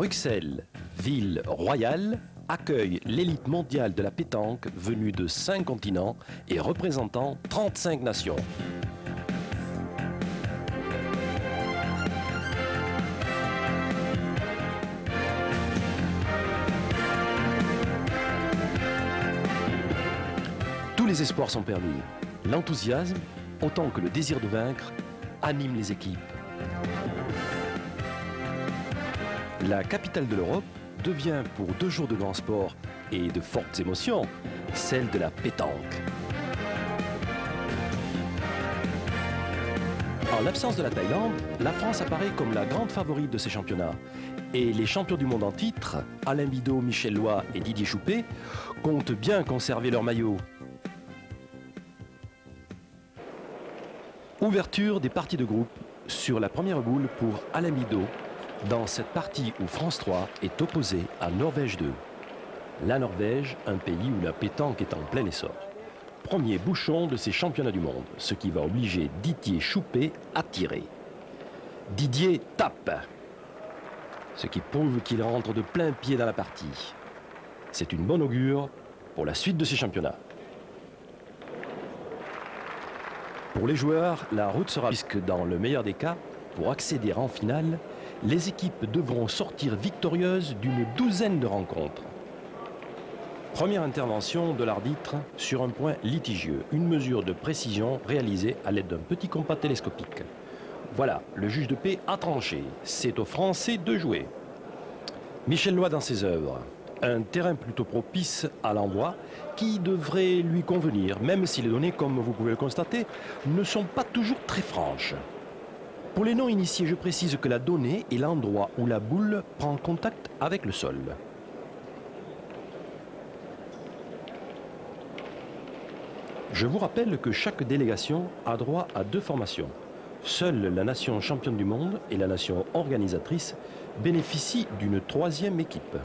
Bruxelles, ville royale, accueille l'élite mondiale de la pétanque venue de 5 continents et représentant 35 nations. Tous les espoirs sont permis. L'enthousiasme, autant que le désir de vaincre, anime les équipes. La capitale de l'Europe devient pour 2 jours de grand sport et de fortes émotions, celle de la pétanque. En l'absence de la Thaïlande, la France apparaît comme la grande favorite de ces championnats. Et les champions du monde en titre, Alain Bidot, Michel Loy et Didier Choupet, comptent bien conserver leur maillot. Ouverture des parties de groupe sur la première boule pour Alain Bidot, dans cette partie où France 3 est opposée à Norvège 2. La Norvège, un pays où la pétanque est en plein essor. Premier bouchon de ces championnats du monde, ce qui va obliger Didier Choupet à tirer. Didier tape, ce qui prouve qu'il rentre de plein pied dans la partie. C'est une bonne augure pour la suite de ces championnats. Pour les joueurs, la route sera puisque dans le meilleur des cas, pour accéder en finale, les équipes devront sortir victorieuses d'une douzaine de rencontres. Première intervention de l'arbitre sur un point litigieux, une mesure de précision réalisée à l'aide d'un petit compas télescopique. Voilà, le juge de paix a tranché. C'est aux Français de jouer. Michel Loy dans ses œuvres. Un terrain plutôt propice à l'envoi qui devrait lui convenir, même si les données, comme vous pouvez le constater, ne sont pas toujours très franches. Pour les non-initiés, je précise que la donnée est l'endroit où la boule prend contact avec le sol. Je vous rappelle que chaque délégation a droit à 2 formations. Seule la nation championne du monde et la nation organisatrice bénéficient d'une 3e équipe.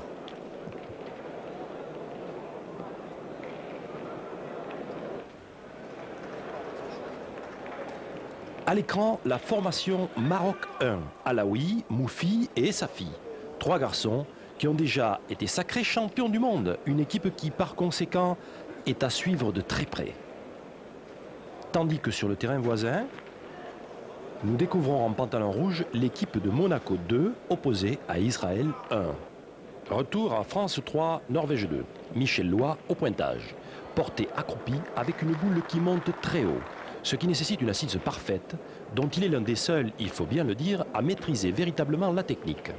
À l'écran, la formation Maroc 1, Alaoui, Moufi et Safi. 3 garçons qui ont déjà été sacrés champions du monde. Une équipe qui, par conséquent, est à suivre de très près. Tandis que sur le terrain voisin, nous découvrons en pantalon rouge l'équipe de Monaco 2 opposée à Israël 1. Retour à France 3, Norvège 2. Michel Loy au pointage. Porté accroupi avec une boule qui monte très haut. Ce qui nécessite une assise parfaite, dont il est l'un des seuls, il faut bien le dire, à maîtriser véritablement la technique.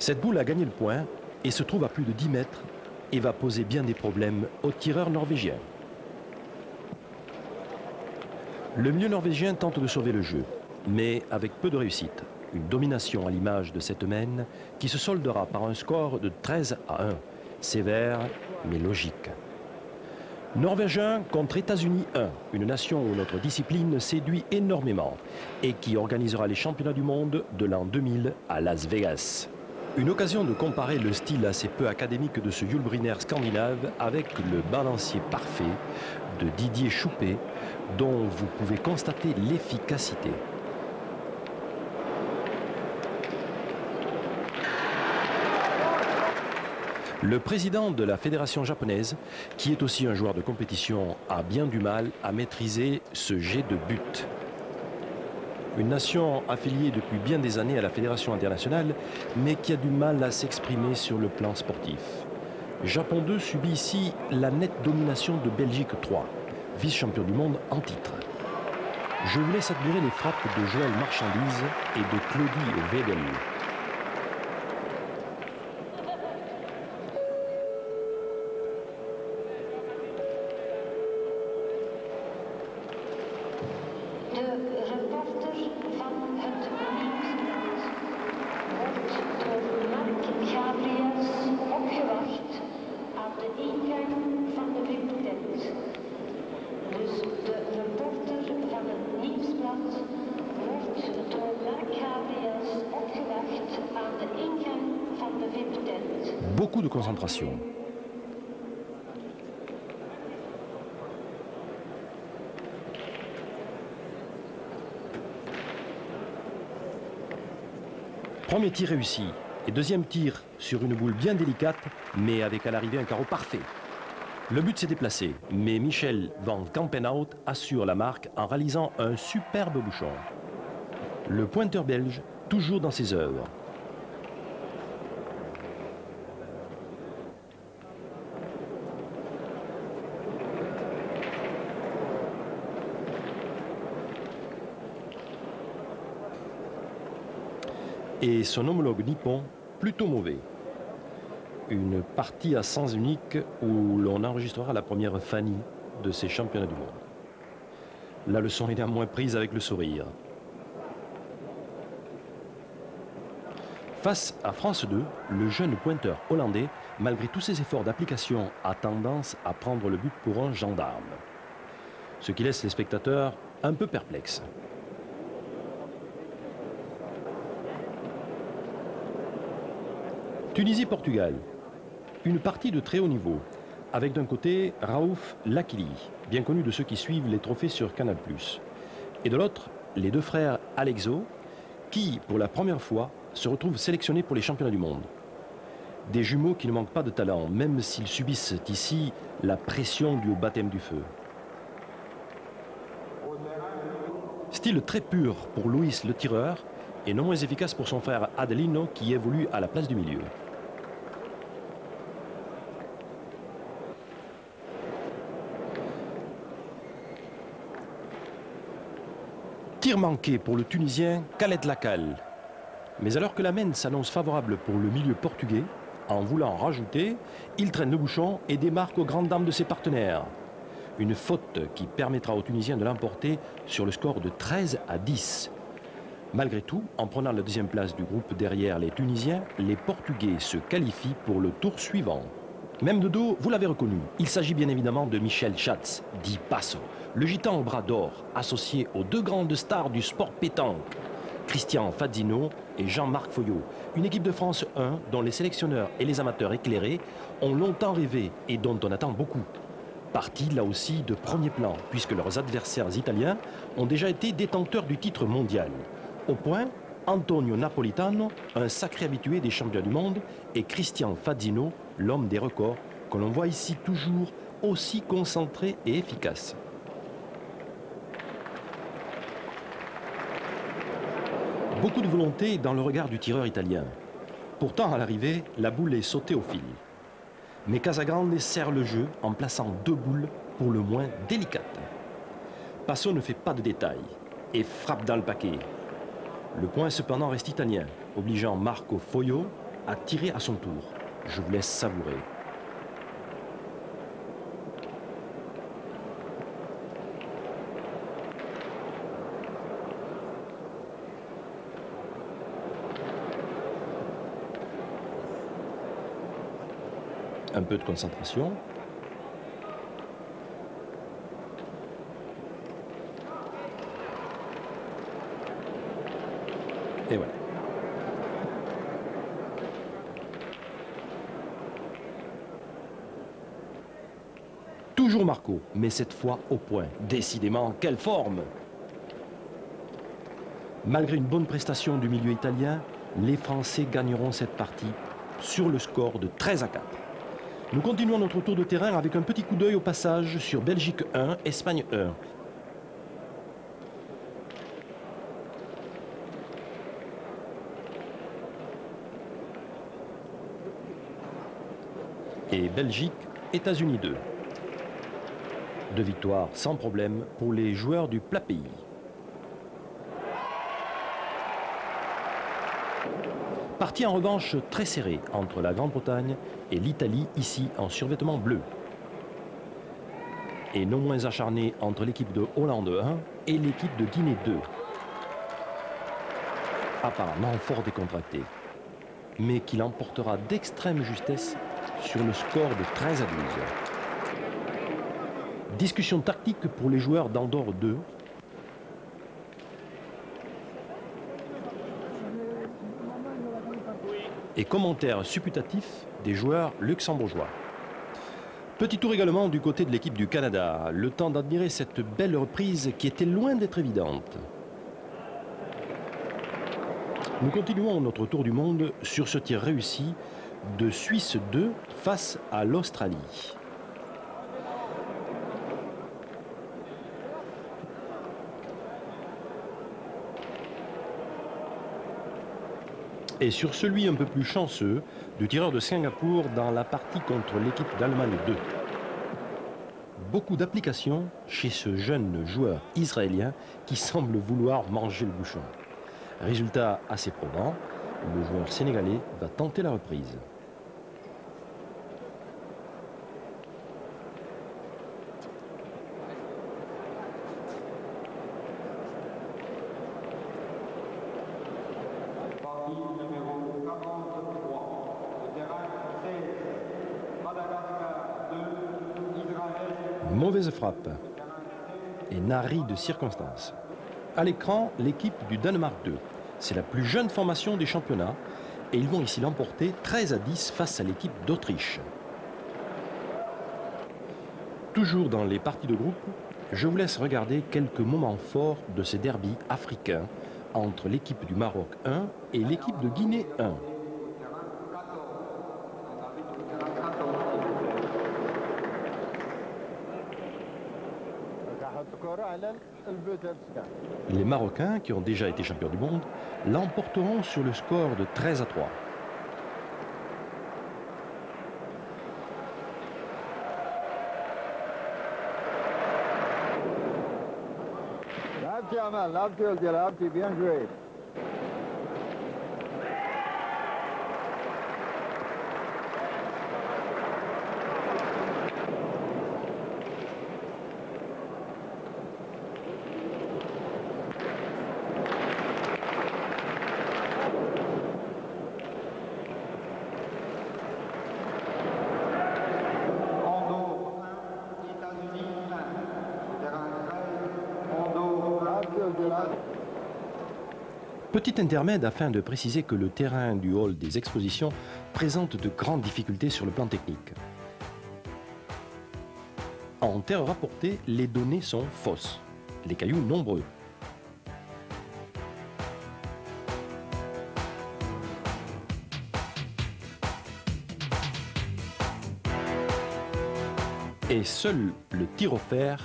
Cette boule a gagné le point et se trouve à plus de 10 mètres et va poser bien des problèmes aux tireurs norvégiens. Le milieu norvégien tente de sauver le jeu, mais avec peu de réussite. Une domination à l'image de cette mène qui se soldera par un score de 13-1. Sévère, mais logique. Norvège 1 contre États-Unis 1, une nation où notre discipline séduit énormément et qui organisera les championnats du monde de l'an 2000 à Las Vegas. Une occasion de comparer le style assez peu académique de ce Hjulbriner scandinave avec le balancier parfait de Didier Choupet, dont vous pouvez constater l'efficacité. Le président de la fédération japonaise, qui est aussi un joueur de compétition, a bien du mal à maîtriser ce jet de but. Une nation affiliée depuis bien des années à la fédération internationale, mais qui a du mal à s'exprimer sur le plan sportif. Japon 2 subit ici la nette domination de Belgique 3, vice-champion du monde en titre. Je vous laisse admirer les frappes de Joël Marchandise et de Claudie Wedel. Beaucoup de concentration. Premier tir réussi. Et deuxième tir sur une boule bien délicate, mais avec à l'arrivée un carreau parfait. Le but s'est déplacé, mais Michel van Campenhout assure la marque en réalisant un superbe bouchon. Le pointeur belge, toujours dans ses œuvres. Et son homologue nippon, plutôt mauvais. Une partie à sens unique où l'on enregistrera la première Fanny de ces championnats du monde. La leçon est néanmoins prise avec le sourire. Face à France 2, le jeune pointeur hollandais, malgré tous ses efforts d'application, a tendance à prendre le but pour un gendarme. Ce qui laisse les spectateurs un peu perplexes. Tunisie-Portugal. Une partie de très haut niveau, avec d'un côté Raouf Lakili, bien connu de ceux qui suivent les trophées sur Canal+, et de l'autre, les deux frères Alexo, qui, pour la première fois, se retrouvent sélectionnés pour les championnats du monde. Des jumeaux qui ne manquent pas de talent, même s'ils subissent ici la pression due au baptême du feu. Style très pur pour Luis le tireur, et non moins efficace pour son frère Adelino, qui évolue à la place du milieu. Tir manqué pour le Tunisien Khaled Lakal. Mais alors que la main s'annonce favorable pour le milieu portugais, en voulant rajouter, il traîne le bouchon et démarque aux grandes dames de ses partenaires. Une faute qui permettra aux Tunisiens de l'emporter sur le score de 13-10. Malgré tout, en prenant la deuxième place du groupe derrière les Tunisiens, les Portugais se qualifient pour le tour suivant. Même de dos, vous l'avez reconnu, il s'agit bien évidemment de Michel Schatz, dit Passo, le gitan au bras d'or, associé aux deux grandes stars du sport pétanque, Christian Fazzino et Jean-Marc Foyot, une équipe de France 1 dont les sélectionneurs et les amateurs éclairés ont longtemps rêvé et dont on attend beaucoup. Partis là aussi de premier plan, puisque leurs adversaires italiens ont déjà été détenteurs du titre mondial. Au point, Antonio Napolitano, un sacré habitué des championnats du monde, et Christian Fazzino, l'homme des records, que l'on voit ici toujours aussi concentré et efficace. Beaucoup de volonté dans le regard du tireur italien. Pourtant, à l'arrivée, la boule est sautée au fil. Mais Casagrande serre le jeu en plaçant deux boules pour le moins délicates. Passo ne fait pas de détails et frappe dans le paquet. Le point cependant reste italien, obligeant Marco Foyot à tirer à son tour. Je vous laisse savourer. Un peu de concentration. Et voilà. Toujours Marco, mais cette fois au point. Décidément, quelle forme! Malgré une bonne prestation du milieu italien, les Français gagneront cette partie sur le score de 13-4. Nous continuons notre tour de terrain avec un petit coup d'œil au passage sur Belgique 1, Espagne 1. Et Belgique, États-Unis 2. Deux victoires sans problème pour les joueurs du plat pays. Partie en revanche très serrée entre la Grande-Bretagne et l'Italie, ici en survêtement bleu. Et non moins acharnée entre l'équipe de Hollande 1 et l'équipe de Guinée 2. Apparemment fort décontracté, mais qui l'emportera d'extrême justesse sur le score de 13-12. Discussion tactique pour les joueurs d'Andorre 2. Et commentaires supputatifs des joueurs luxembourgeois. Petit tour également du côté de l'équipe du Canada, le temps d'admirer cette belle reprise qui était loin d'être évidente. Nous continuons notre tour du monde sur ce tir réussi de Suisse 2 face à l'Australie. Et sur celui un peu plus chanceux du tireur de Singapour dans la partie contre l'équipe d'Allemagne 2. Beaucoup d'applications chez ce jeune joueur israélien qui semble vouloir manger le bouchon. Résultat assez probant, le joueur sénégalais va tenter la reprise. Mauvaise frappe et nari de circonstance. À l'écran, l'équipe du Danemark 2. C'est la plus jeune formation des championnats et ils vont ici l'emporter 13-10 face à l'équipe d'Autriche. Toujours dans les parties de groupe, je vous laisse regarder quelques moments forts de ces derbys africains entre l'équipe du Maroc 1 et l'équipe de Guinée 1. Les Marocains, qui ont déjà été champions du monde, l'emporteront sur le score de 13-3. Bien joué. Petit intermède afin de préciser que le terrain du hall des expositions présente de grandes difficultés sur le plan technique. En terre rapportée, les données sont fausses, les cailloux nombreux. Et seul le tir au fer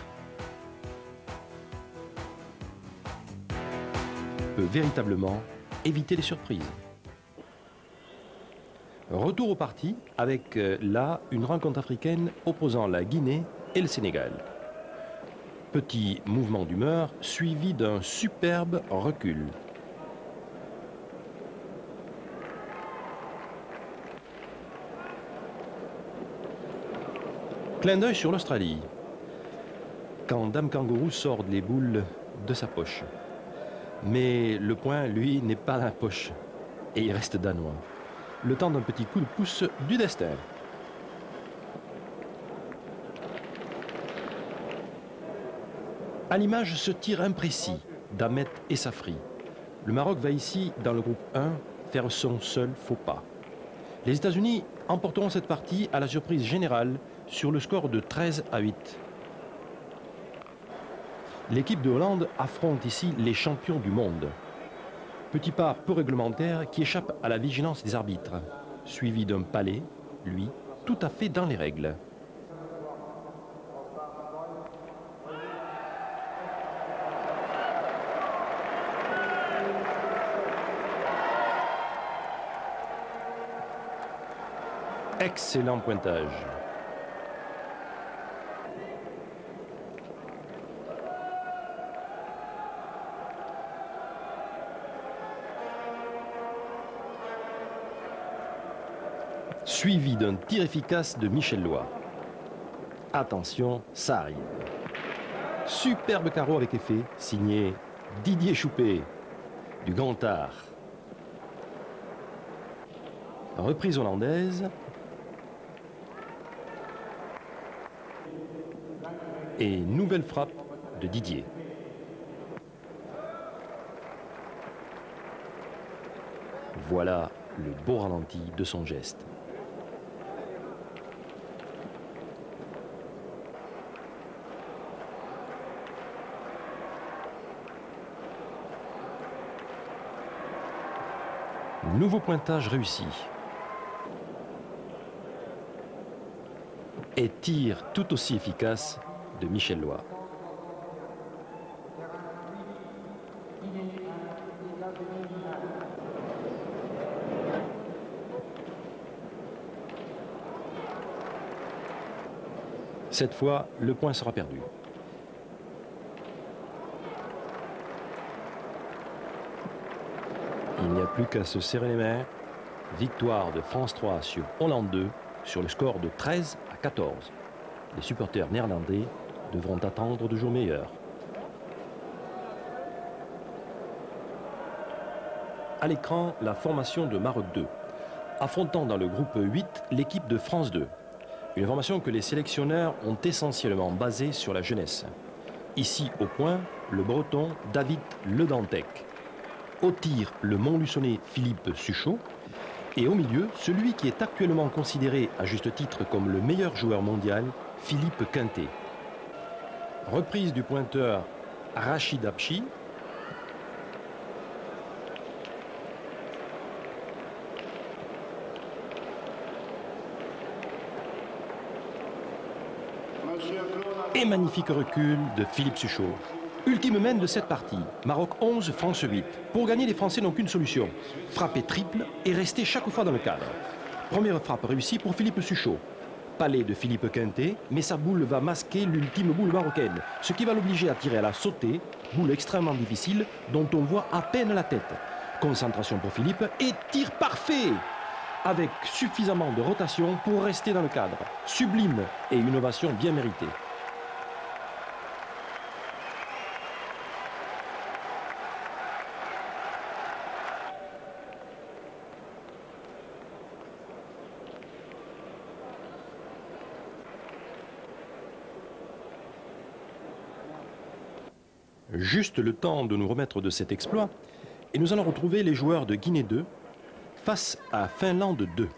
peut véritablement éviter les surprises. Retour au parti avec là une rencontre africaine opposant la Guinée et le Sénégal. Petit mouvement d'humeur suivi d'un superbe recul. Clin d'œil sur l'Australie. Quand Dame Kangourou sort les boules de sa poche. Mais le point, lui, n'est pas dans la poche. Et il reste danois. Le temps d'un petit coup de pouce du destin. À l'image, ce tir imprécis d'Ahmet et Safri. Le Maroc va ici, dans le groupe 1, faire son seul faux pas. Les États-Unis emporteront cette partie à la surprise générale sur le score de 13-8. L'équipe de Hollande affronte ici les champions du monde. Petit pas peu réglementaire qui échappe à la vigilance des arbitres, suivi d'un palais, lui, tout à fait dans les règles. Excellent pointage. Suivi d'un tir efficace de Michel Loy. Attention, ça arrive. Superbe carreau avec effet, signé Didier Choupé, du Grand Art. Reprise hollandaise. Et nouvelle frappe de Didier. Voilà le beau ralenti de son geste. Nouveau pointage réussi. Et tir tout aussi efficace de Michel Loy. Cette fois, le point sera perdu. Il n'y a plus qu'à se serrer les mains. Victoire de France 3 sur Hollande 2 sur le score de 13 à 14. Les supporters néerlandais devront attendre de jours meilleurs. À l'écran, la formation de Maroc 2, affrontant dans le groupe 8 l'équipe de France 2. Une formation que les sélectionneurs ont essentiellement basée sur la jeunesse. Ici, au point, le breton David Le Dantec. Au tir, le Montluçonnais Philippe Suchot. Et au milieu, celui qui est actuellement considéré à juste titre comme le meilleur joueur mondial, Philippe Quintet. Reprise du pointeur Rachid Apchi. Et magnifique recul de Philippe Suchot. Ultime mène de cette partie. Maroc 11, France 8. Pour gagner, les Français n'ont qu'une solution. Frapper triple et rester chaque fois dans le cadre. Première frappe réussie pour Philippe Suchot. Palais de Philippe Quintet, mais sa boule va masquer l'ultime boule marocaine, ce qui va l'obliger à tirer à la sautée, boule extrêmement difficile dont on voit à peine la tête. Concentration pour Philippe et tir parfait avec suffisamment de rotation pour rester dans le cadre. Sublime et une ovation bien méritée. Juste le temps de nous remettre de cet exploit et nous allons retrouver les joueurs de Guinée 2 face à Finlande 2.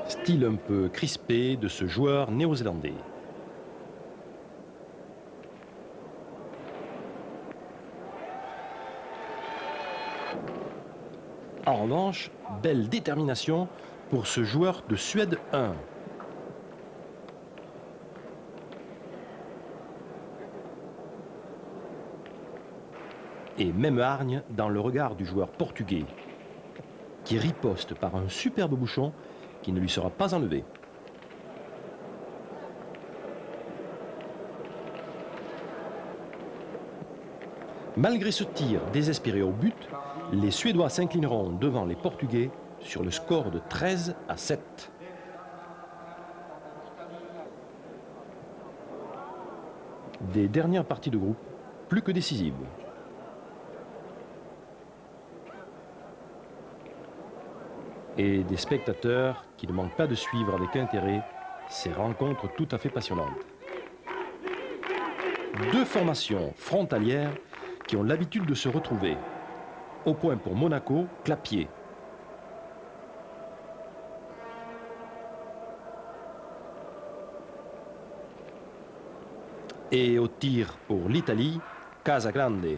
Style un peu crispé de ce joueur néo-zélandais. En revanche, belle détermination pour ce joueur de Suède 1. Et même hargne dans le regard du joueur portugais, qui riposte par un superbe bouchon qui ne lui sera pas enlevé. Malgré ce tir désespéré au but, les Suédois s'inclineront devant les Portugais sur le score de 13 à 7. Des dernières parties de groupe, plus que décisives. Et des spectateurs qui ne manquent pas de suivre avec intérêt ces rencontres tout à fait passionnantes. Deux formations frontalières qui ont l'habitude de se retrouver. Au point pour Monaco, Clapier. Et au tir pour l'Italie, Casagrande.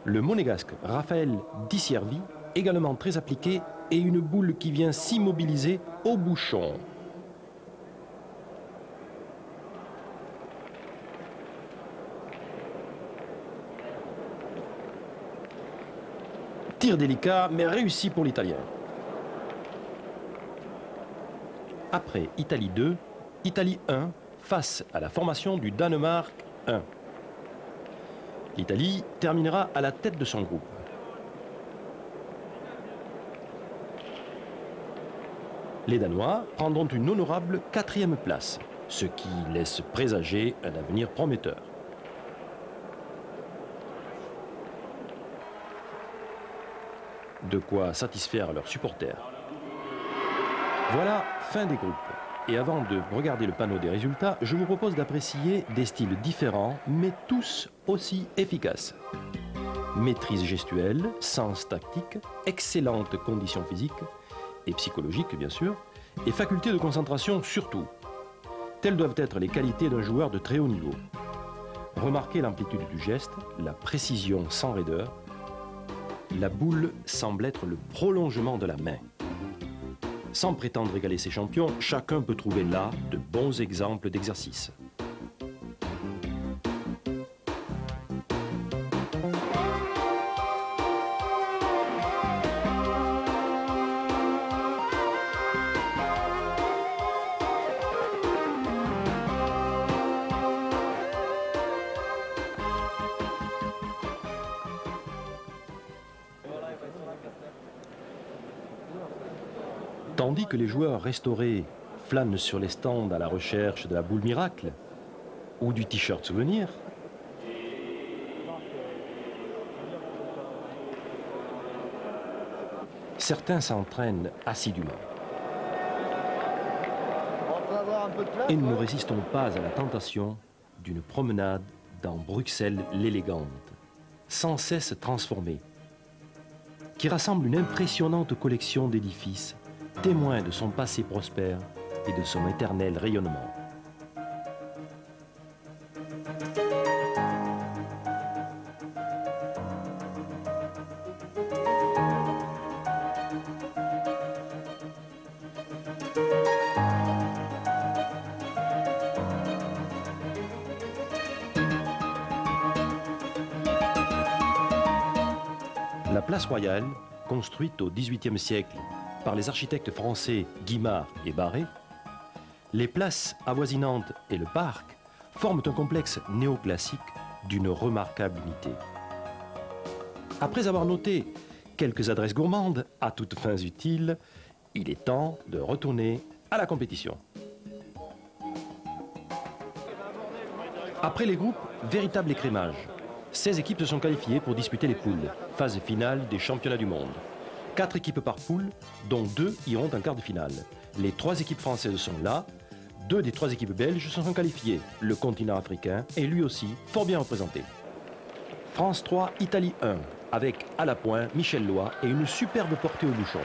Le monégasque Raphaël Di Siervi, également très appliqué, et une boule qui vient s'immobiliser au bouchon. Tir délicat, mais réussi pour l'Italien. Après Italie 2, Italie 1 face à la formation du Danemark 1. L'Italie terminera à la tête de son groupe. Les Danois prendront une honorable 4e place, ce qui laisse présager un avenir prometteur. De quoi satisfaire leurs supporters. Voilà, fin des groupes. Et avant de regarder le panneau des résultats, je vous propose d'apprécier des styles différents, mais tous aussi efficaces. Maîtrise gestuelle, sens tactique, excellentes conditions physiques et psychologiques bien sûr, et faculté de concentration surtout. Telles doivent être les qualités d'un joueur de très haut niveau. Remarquez l'amplitude du geste, la précision sans raideur. La boule semble être le prolongement de la main. Sans prétendre égaler ses champions, chacun peut trouver là de bons exemples d'exercice. Tandis que les joueurs restaurés flânent sur les stands à la recherche de la boule miracle ou du t-shirt souvenir, certains s'entraînent assidûment. Et nous ne résistons pas à la tentation d'une promenade dans Bruxelles l'élégante, sans cesse transformée, qui rassemble une impressionnante collection d'édifices témoin de son passé prospère et de son éternel rayonnement. La place Royale, construite au XVIIIe siècle par les architectes français Guimard et Barré, les places avoisinantes et le parc forment un complexe néoclassique d'une remarquable unité. Après avoir noté quelques adresses gourmandes à toutes fins utiles, il est temps de retourner à la compétition. Après les groupes, véritable écrémage. 16 équipes se sont qualifiées pour disputer les poules, phase finale des championnats du monde. 4 équipes par poule, dont 2 iront en quart de finale. Les 3 équipes françaises sont là, 2 des 3 équipes belges se sont qualifiées. Le continent africain est lui aussi fort bien représenté. France 3, Italie 1, avec à la pointe Michel Loy et une superbe portée au bouchon.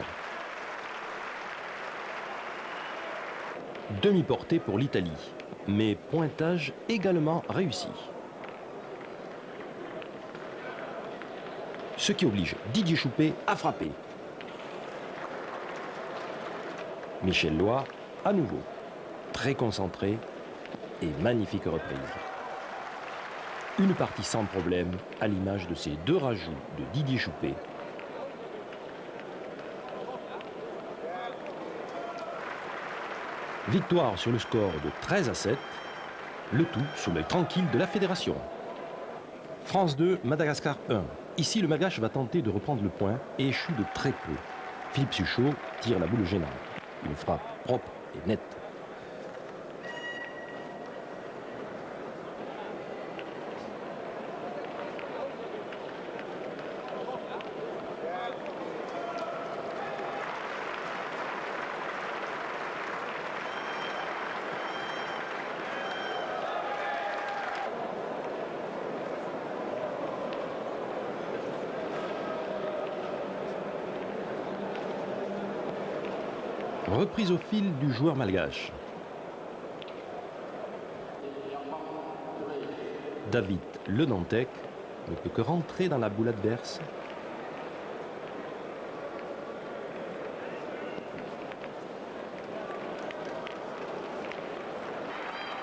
Demi-portée pour l'Italie, mais pointage également réussi. Ce qui oblige Didier Choupet à frapper. Michel Loy, à nouveau, très concentré et magnifique reprise. Une partie sans problème, à l'image de ces 2 rajouts de Didier Choupet. Victoire sur le score de 13-7, le tout sous l'œil tranquille de la fédération. France 2, Madagascar 1. Ici, le Malgache va tenter de reprendre le point et échoue de très peu. Philippe Suchot tire la boule gênante. Une frappe propre et nette. Reprise au fil du joueur malgache. David Le Nantec ne peut que rentrer dans la boule adverse.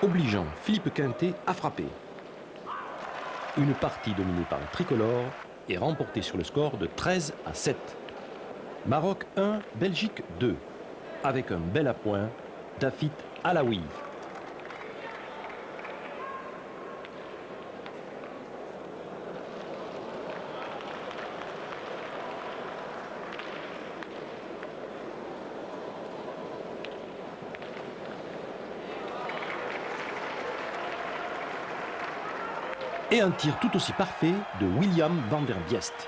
Obligeant Philippe Quintet à frapper. Une partie dominée par le tricolore et remportée sur le score de 13-7. Maroc 1, Belgique 2. Avec un bel appoint d'Afit Alaoui. Et un tir tout aussi parfait de William van der Biest.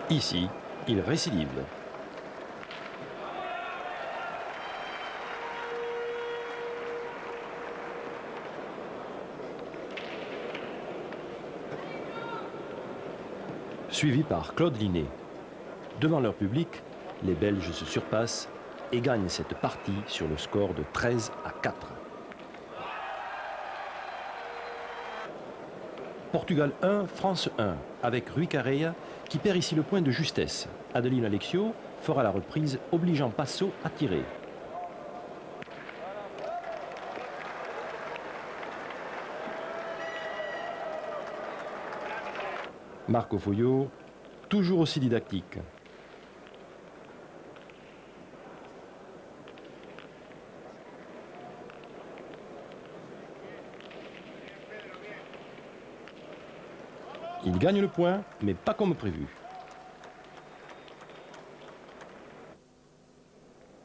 Ici, il récidive. Suivi par Claude Linné. Devant leur public, les Belges se surpassent et gagnent cette partie sur le score de 13-4. Portugal 1, France 1, avec Rui Carreira qui perd ici le point de justesse. Adeline Alexio fera la reprise, obligeant Passo à tirer. Marco Foglio, toujours aussi didactique. Il gagne le point, mais pas comme prévu.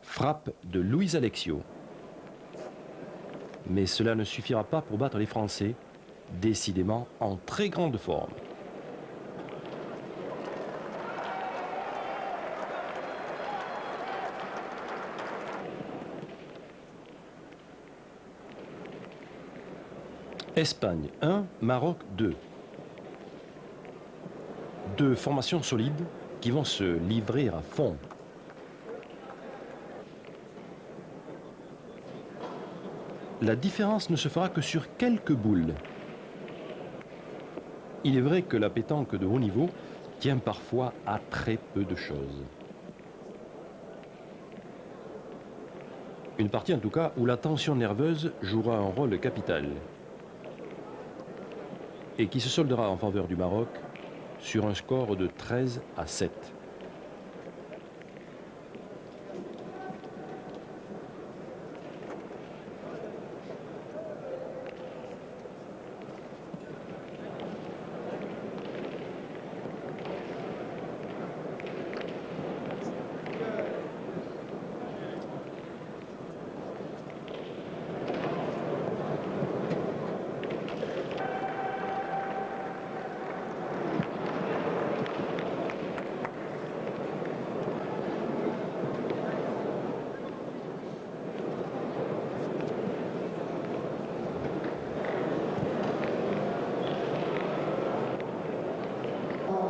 Frappe de Luis Alexio. Mais cela ne suffira pas pour battre les Français, décidément en très grande forme. Espagne 1, Maroc 2. Deux formations solides qui vont se livrer à fond. La différence ne se fera que sur quelques boules. Il est vrai que la pétanque de haut niveau tient parfois à très peu de choses. Une partie en tout cas où la tension nerveuse jouera un rôle capital et qui se soldera en faveur du Maroc sur un score de 13-7.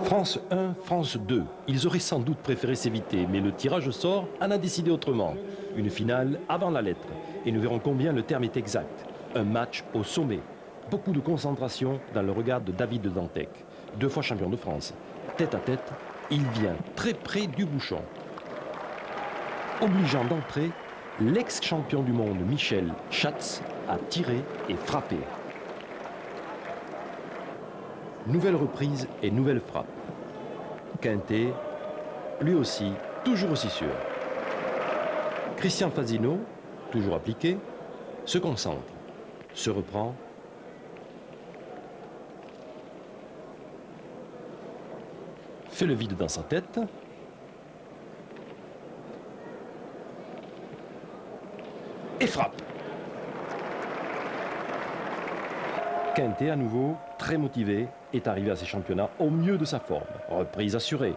France 1, France 2. Ils auraient sans doute préféré s'éviter, mais le tirage au sort en a décidé autrement. Une finale avant la lettre. Et nous verrons combien le terme est exact. Un match au sommet. Beaucoup de concentration dans le regard de David Dantec. 2 fois champion de France. Tête à tête, il vient très près du bouchon. Obligeant d'entrer, l'ex-champion du monde Michel Schatz a tiré et frappé. Nouvelle reprise et nouvelle frappe. Quintet, lui aussi, toujours aussi sûr. Christian Fazino, toujours appliqué, se concentre, se reprend. Fait le vide dans sa tête. Et frappe. Quintet à nouveau, très motivé, est arrivé à ces championnats au mieux de sa forme. Reprise assurée.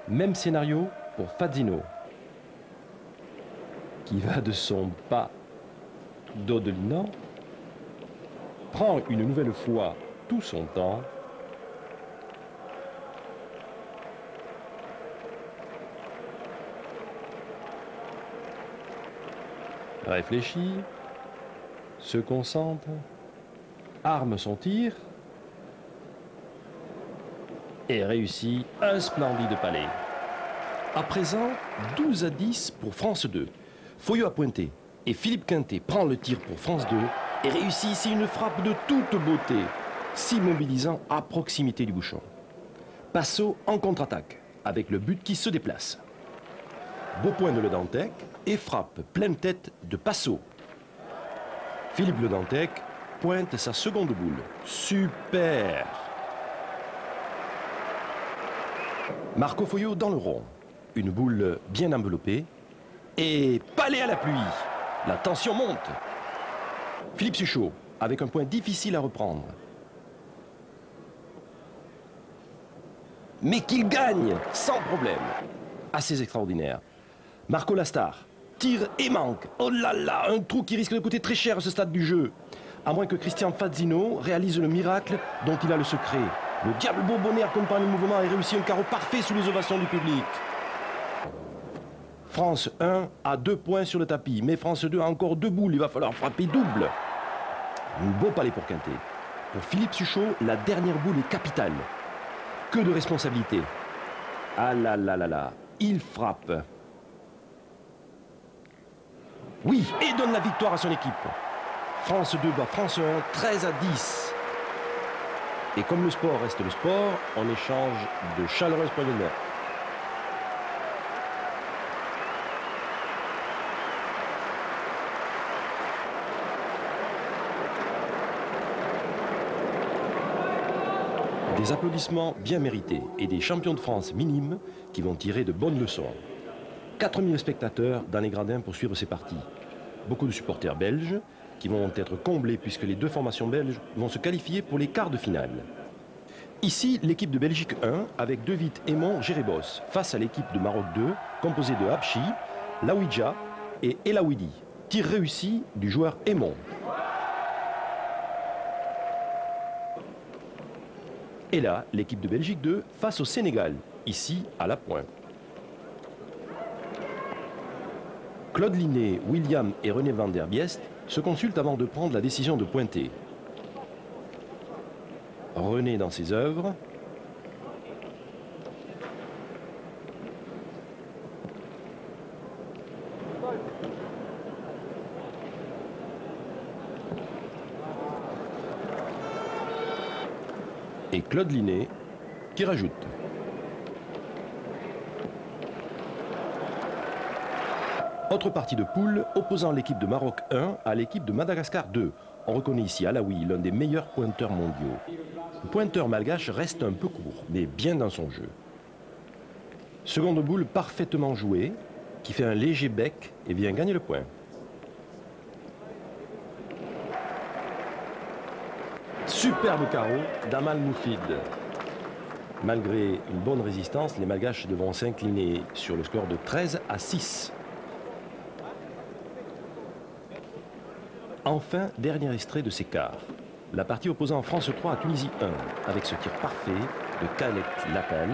Même scénario pour Fazino, qui va de son pas dodelinant, prend une nouvelle fois tout son temps. Réfléchit, se concentre, arme son tir et réussit un splendide palais. À présent, 12-10 pour France 2. Foglio a pointé et Philippe Quintet prend le tir pour France 2 et réussit ici une frappe de toute beauté, s'immobilisant à proximité du bouchon. Passo en contre-attaque avec le but qui se déplace. Beau point de Le Dantec et frappe pleine tête de Passo. Philippe Le Dantec pointe sa seconde boule. Super! Marco Foglio dans le rond. Une boule bien enveloppée. Et palais à la pluie. La tension monte. Philippe Suchot avec un point difficile à reprendre. mais qu'il gagne sans problème. Assez extraordinaire. Marco Lastar tire et manque. Oh là là, un trou qui risque de coûter très cher à ce stade du jeu. À moins que Christian Fazzino réalise le miracle dont il a le secret. Le diable bourbonnais accompagne le mouvement et réussit un carreau parfait sous les ovations du public. France 1 a 2 points sur le tapis, mais France 2 a encore 2 boules. Il va falloir frapper double. Un beau palais pour Quintet. Pour Philippe Suchot, la dernière boule est capitale. Que de responsabilité. Ah là là là là, il frappe. Oui, et donne la victoire à son équipe. France 2 bat France 1, 13-10. Et comme le sport reste le sport, on échange de chaleureuses poignées de main. Des applaudissements bien mérités et des champions de France minimes qui vont tirer de bonnes leçons. 4000 spectateurs dans les gradins pour suivre ces parties. Beaucoup de supporters belges qui vont être comblés puisque les 2 formations belges vont se qualifier pour les quarts de finale. Ici, l'équipe de Belgique 1 avec De Witt, Aymon, Gérebos face à l'équipe de Maroc 2 composée de Habchi, Laouidja et Elaouidi. Tir réussi du joueur Aymon. Et là, l'équipe de Belgique 2 face au Sénégal, ici à la pointe. Claude Linné, William et René van der Biest se consultent avant de prendre la décision de pointer. René dans ses œuvres. Et Claude Linné qui rajoute. Autre partie de poule opposant l'équipe de Maroc 1 à l'équipe de Madagascar 2. On reconnaît ici Alaoui, l'un des meilleurs pointeurs mondiaux. Le pointeur malgache reste un peu court, mais bien dans son jeu. Seconde boule parfaitement jouée, qui fait un léger bec et vient gagner le point. Superbe carreau d'Amal Moufid. Malgré une bonne résistance, les Malgaches devront s'incliner sur le score de 13-6. Enfin, dernier extrait de ces quarts. La partie opposant France 3 à Tunisie 1, avec ce tir parfait de Khaled Lakal,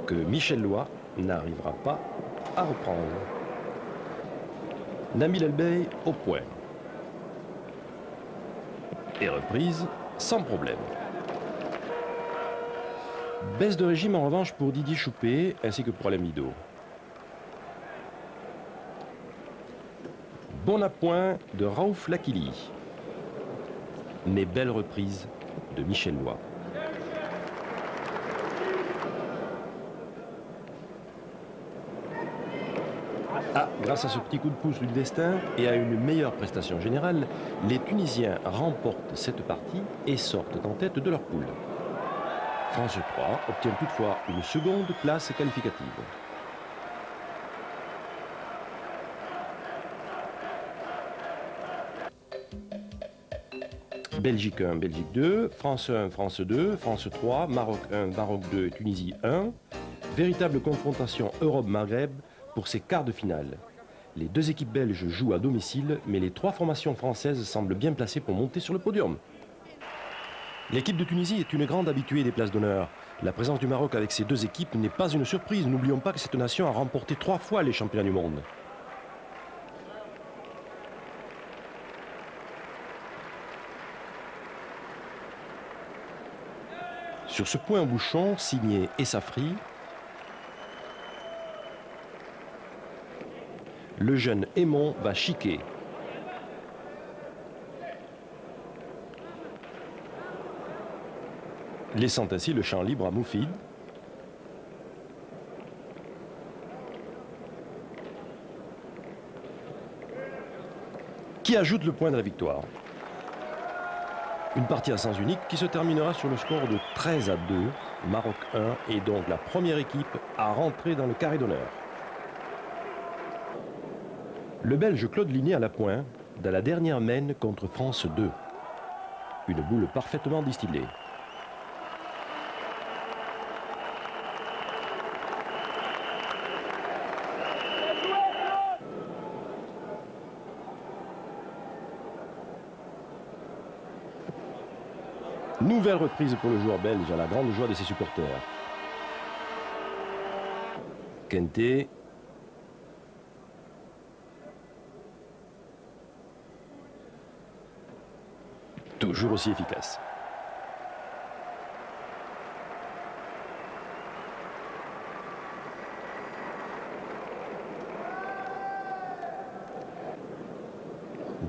que Michel Loy n'arrivera pas à reprendre. Nabil Elbey au point. Et reprise sans problème. Baisse de régime en revanche pour Didier Choupé ainsi que pour Alain Mido. Bon appoint de Raouf Lakili. Mais belle reprise de Michel Loy. Ah, grâce à ce petit coup de pouce du destin et à une meilleure prestation générale, les Tunisiens remportent cette partie et sortent en tête de leur poule. France 3 obtient toutefois une seconde place qualificative. Belgique 1, Belgique 2, France 1, France 2, France 3, Maroc 1, Maroc 2, Tunisie 1. Véritable confrontation Europe-Maghreb pour ces quarts de finale. Les 2 équipes belges jouent à domicile, mais les 3 formations françaises semblent bien placées pour monter sur le podium. L'équipe de Tunisie est une grande habituée des places d'honneur. La présence du Maroc avec ces 2 équipes n'est pas une surprise. N'oublions pas que cette nation a remporté 3 fois les championnats du monde. Sur ce point en bouchon, signé Essafri, le jeune Aymon va chiquer. Laissant ainsi le champ libre à Moufid. Qui ajoute le point de la victoire. Une partie à sens unique qui se terminera sur le score de 13-2. Maroc 1 est donc la première équipe à rentrer dans le carré d'honneur. Le Belge Claude Linné à la pointe dans la dernière mène contre France 2. Une boule parfaitement distillée. Nouvelle reprise pour le joueur belge à la grande joie de ses supporters. Kenté. Toujours aussi efficace.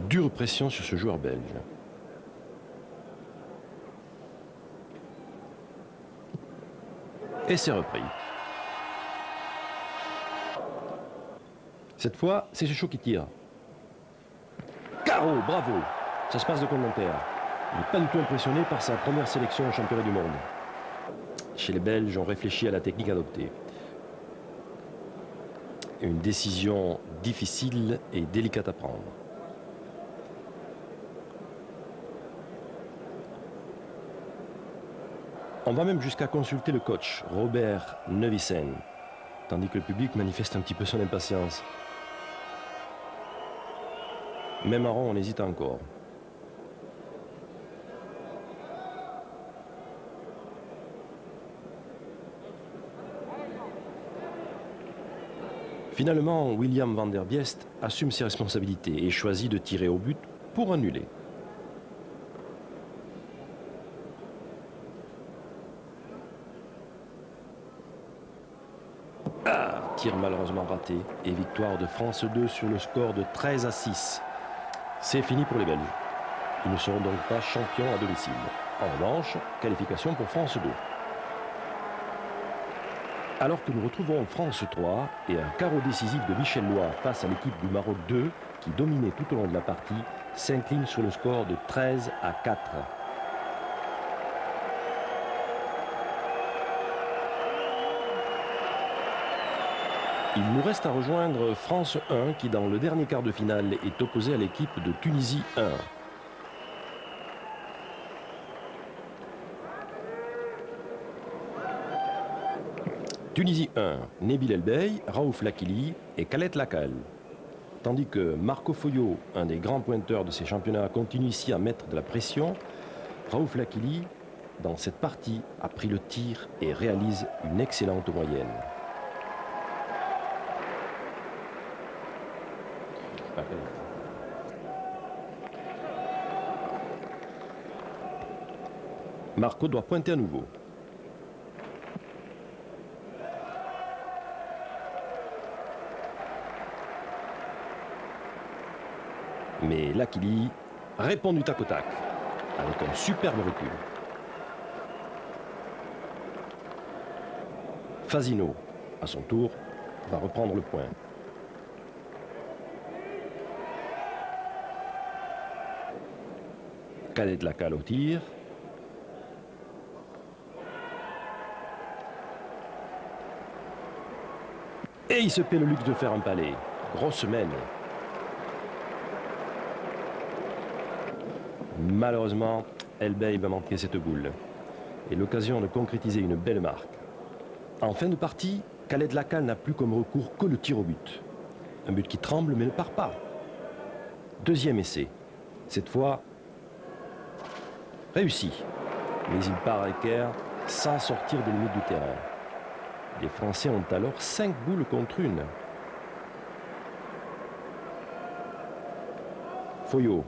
Dure pression sur ce joueur belge. Et c'est repris. Cette fois, c'est Chucho qui tire. Carreau, bravo. Ça se passe de commentaire. Il n'est pas du tout impressionné par sa première sélection au championnat du monde. Chez les Belges, on réfléchit à la technique adoptée. Une décision difficile et délicate à prendre. On va même jusqu'à consulter le coach, Robert Neuwissen, tandis que le public manifeste un petit peu son impatience. Même à rond, on hésite encore. Finalement, William van der Biest assume ses responsabilités et choisit de tirer au but pour annuler. Tir malheureusement raté et victoire de France 2 sur le score de 13-6. C'est fini pour les Belges. Ils ne seront donc pas champions à domicile. En revanche, qualification pour France 2. Alors que nous retrouvons France 3 et un carreau décisif de Michel Lois face à l'équipe du Maroc 2 qui dominait tout au long de la partie, s'incline sur le score de 13-4. Il nous reste à rejoindre France 1 qui, dans le dernier quart de finale, est opposé à l'équipe de Tunisie 1. Tunisie 1, Nebil Elbey, Raouf Lakili et Khaled Lakal. Tandis que Marco Foyo, un des grands pointeurs de ces championnats, continue ici à mettre de la pression, Raouf Lakili, dans cette partie, a pris le tir et réalise une excellente moyenne. Marco doit pointer à nouveau. Mais Lakili répond du tac au tac avec un superbe recul. Fasino, à son tour, va reprendre le point. Khaled Lakal au tir. Et il se paie le luxe de faire un palais. Grosse semaine. Malheureusement, Elbey va manquer cette boule. Et l'occasion de concrétiser une belle marque. En fin de partie, Khaled Lakal n'a plus comme recours que le tir au but. Un but qui tremble mais ne part pas. Deuxième essai. Cette fois, réussi. Mais il part à l'équerre sans sortir des limites du terrain. Les Français ont alors 5 boules contre une. Foyo.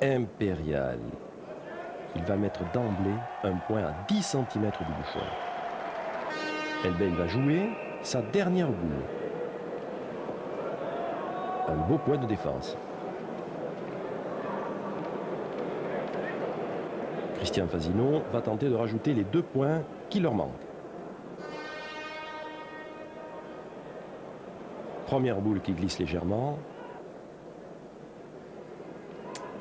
Impérial. Il va mettre d'emblée un point à 10 cm du bouchon. Elbey va jouer sa dernière boule. Un beau point de défense. Christian Fasino va tenter de rajouter les 2 points qui leur manquent. Première boule qui glisse légèrement.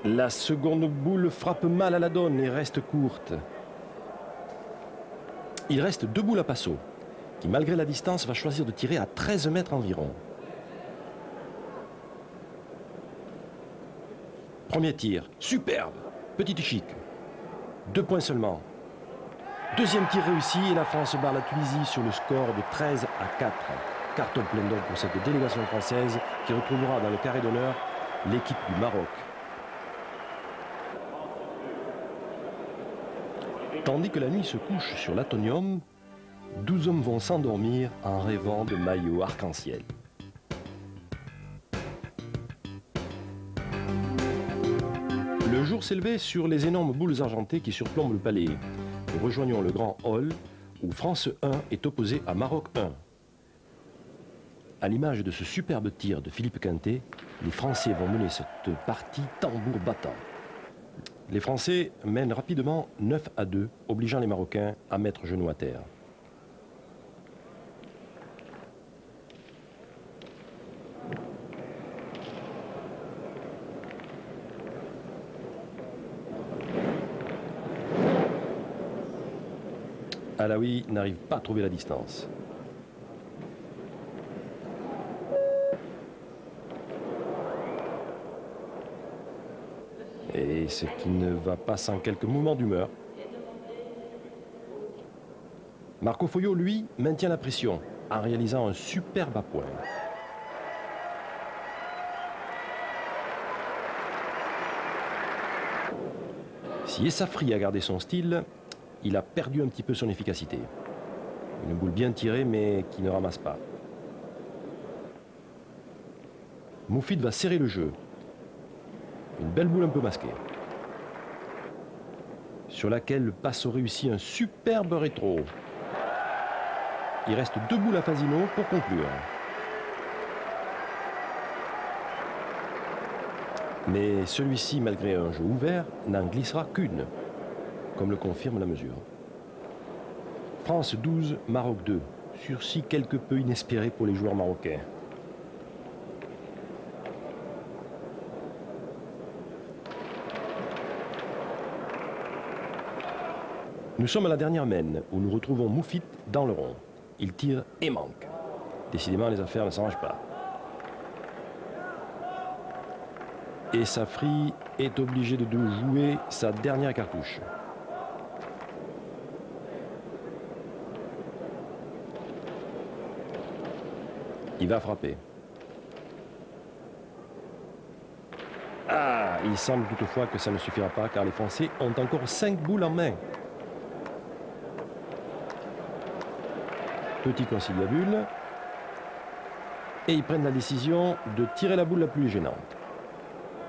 La seconde boule frappe mal à la donne et reste courte. Il reste 2 boules à Passo, qui malgré la distance va choisir de tirer à 13 mètres environ. Premier tir, superbe, petit chic. 2 points seulement. Deuxième tir réussi et la France bat la Tunisie sur le score de 13-4. Carton plein donc pour cette délégation française qui retrouvera dans le carré d'honneur l'équipe du Maroc. Tandis que la nuit se couche sur l'Atonium, 12 hommes vont s'endormir en rêvant de maillots arc-en-ciel. Le jour s'est levé sur les énormes boules argentées qui surplombent le palais. Nous rejoignons le grand hall où France 1 est opposé à Maroc 1. À l'image de ce superbe tir de Philippe Quintet, les Français vont mener cette partie tambour battant. Les Français mènent rapidement 9-2, obligeant les Marocains à mettre genoux à terre. Alaoui n'arrive pas à trouver la distance. Et ce qui ne va pas sans quelques mouvements d'humeur. Marco Foyot, lui, maintient la pression en réalisant un superbe à point. Si Essafri a gardé son style, il a perdu un petit peu son efficacité. Une boule bien tirée, mais qui ne ramasse pas. Moufid va serrer le jeu. Une belle boule un peu masquée. Sur laquelle le Passo réussit un superbe rétro. Il reste 2 boules à Fasino pour conclure. Mais celui-ci, malgré un jeu ouvert, n'en glissera qu'une, comme le confirme la mesure. France 12, Maroc 2. Sursis quelque peu inespéré pour les joueurs marocains. Nous sommes à la dernière mène, où nous retrouvons Moufid dans le rond. Il tire et manque. Décidément, les affaires ne s'arrangent pas. Et Safri est obligé de jouer sa dernière cartouche. Il va frapper. Ah, il semble toutefois que ça ne suffira pas car les Français ont encore 5 boules en main. Petit conciliabule. Et ils prennent la décision de tirer la boule la plus gênante.